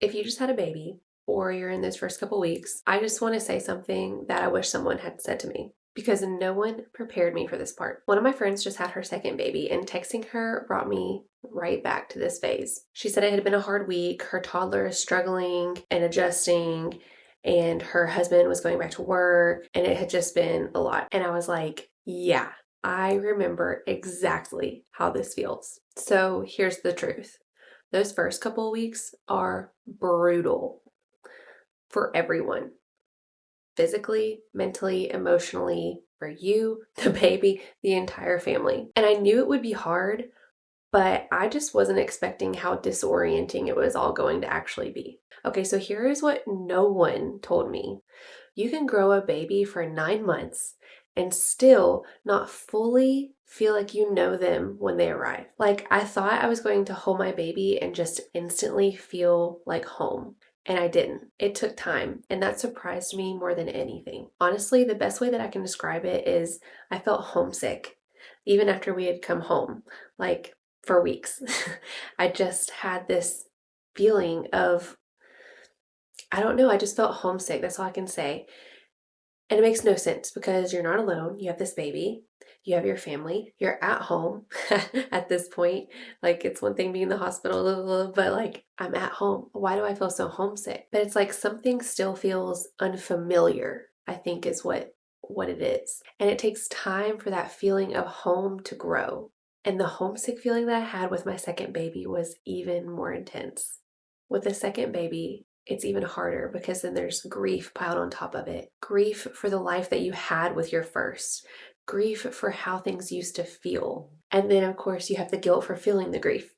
If you just had a baby or you're in those first couple weeks, I just want to say something that I wish someone had said to me because no one prepared me for this part. One of my friends just had her second baby, and texting her brought me right back to this phase. She said it had been a hard week. Her toddler is struggling and adjusting, and her husband was going back to work, and it had just been a lot. And I was like, yeah, I remember exactly how this feels. So here's the truth. Those first couple of weeks are brutal for everyone, physically, mentally, emotionally, for you, the baby, the entire family. And I knew it would be hard, but I just wasn't expecting how disorienting it was all going to actually be. Okay, so here is what no one told me. You can grow a baby for 9 months and still not fully feel like you know them when they arrive. Like, I thought I was going to hold my baby and just instantly feel like home. And I didn't. It took time, and that surprised me more than anything. Honestly, the best way that I can describe it is I felt homesick even after we had come home, like for weeks. I just had this feeling of, I don't know, I just felt homesick. That's all I can say. And it makes no sense because you're not alone. You have this baby, you have your family, you're at home at this point. Like, it's one thing being in the hospital, but like, I'm at home. Why do I feel so homesick? But it's like something still feels unfamiliar, I think is what it is. And it takes time for that feeling of home to grow. And the homesick feeling that I had with my second baby was even more intense. With the second baby, it's even harder because then there's grief piled on top of it. Grief for the life that you had with your first, grief for how things used to feel. And then, of course, you have the guilt for feeling the grief.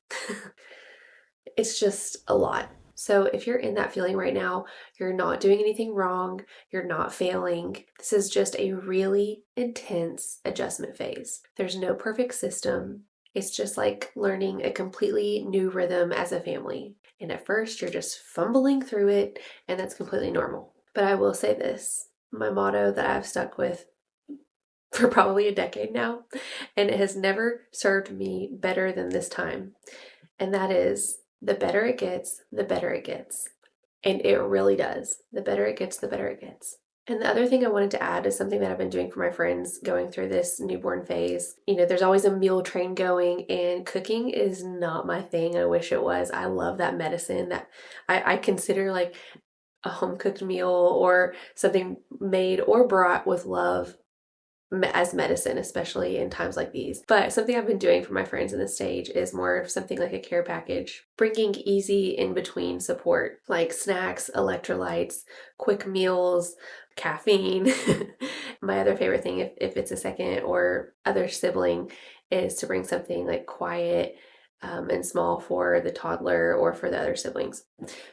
It's just a lot. So, if you're in that feeling right now, you're not doing anything wrong, you're not failing. This is just a really intense adjustment phase. There's no perfect system. It's just like learning a completely new rhythm as a family. And at first, you're just fumbling through it, and that's completely normal. But I will say this, my motto that I've stuck with for probably a decade now, and it has never served me better than this time. And that is, the better it gets, the better it gets. And it really does. The better it gets, the better it gets. And the other thing I wanted to add is something that I've been doing for my friends going through this newborn phase. You know, there's always a meal train going, and cooking is not my thing. I wish it was. I love that medicine that I consider like a home cooked meal or something made or brought with love as medicine, especially in times like these. But something I've been doing for my friends in this stage is more of something like a care package, bringing easy in between support like snacks, electrolytes, quick meals, caffeine. My other favorite thing, if it's a second or other sibling, is to bring something like quiet and small for the toddler or for the other siblings.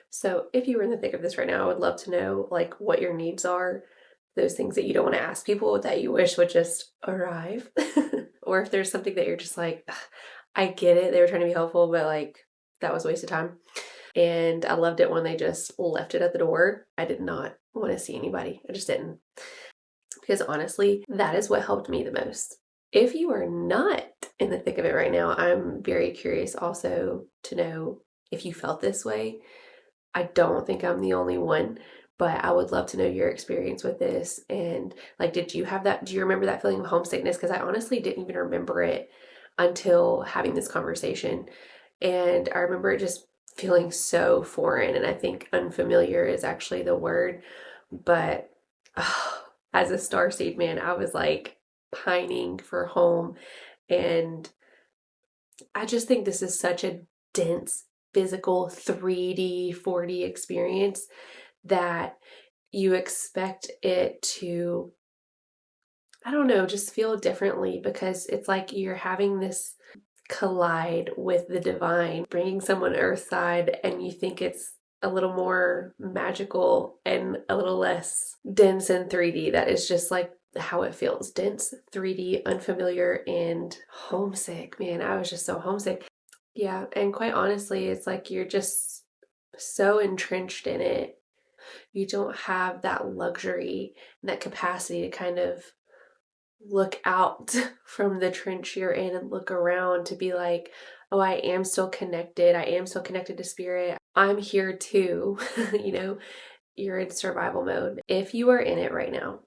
So if you were in the thick of this right now, I would love to know like what your needs are, those things that you don't want to ask people that you wish would just arrive. Or if there's something that you're just like, I get it, they were trying to be helpful, but like that was a waste of time. And I loved it when they just left it at the door. I did not want to see anybody. I just didn't. Because honestly, that is what helped me the most. If you are not in the thick of it right now, I'm very curious also to know if you felt this way. I don't think I'm the only one, but I would love to know your experience with this. And like, did you have that? Do you remember that feeling of homesickness? Because I honestly didn't even remember it until having this conversation. And I remember it just feeling so foreign. And I think unfamiliar is actually the word. But as a starseed, man, I was like pining for home. And I just think this is such a dense physical 3D, 4D experience that you expect it to, I don't know, just feel differently because it's like you're having this collide with the divine, bringing someone earthside, and you think it's a little more magical and a little less dense and 3D. That is just like how it feels. Dense, 3D, unfamiliar, and homesick. Man, I was just so homesick. Yeah, and quite honestly, it's like you're just so entrenched in it. You don't have that luxury and that capacity to kind of look out from the trench you're in and look around to be like, oh, I am still connected. I am still connected to spirit. I'm here too. You know, you're in survival mode. If you are in it right now,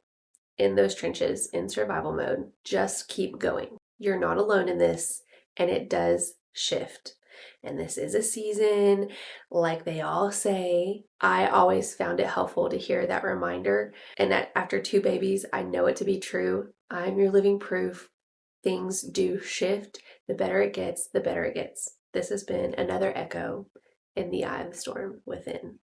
in those trenches, in survival mode, just keep going. You're not alone in this, and it does shift. And this is a season, like they all say. I always found it helpful to hear that reminder. And that after 2 babies, I know it to be true. I'm your living proof. Things do shift. The better it gets, the better it gets. This has been another echo in the eye of the storm within.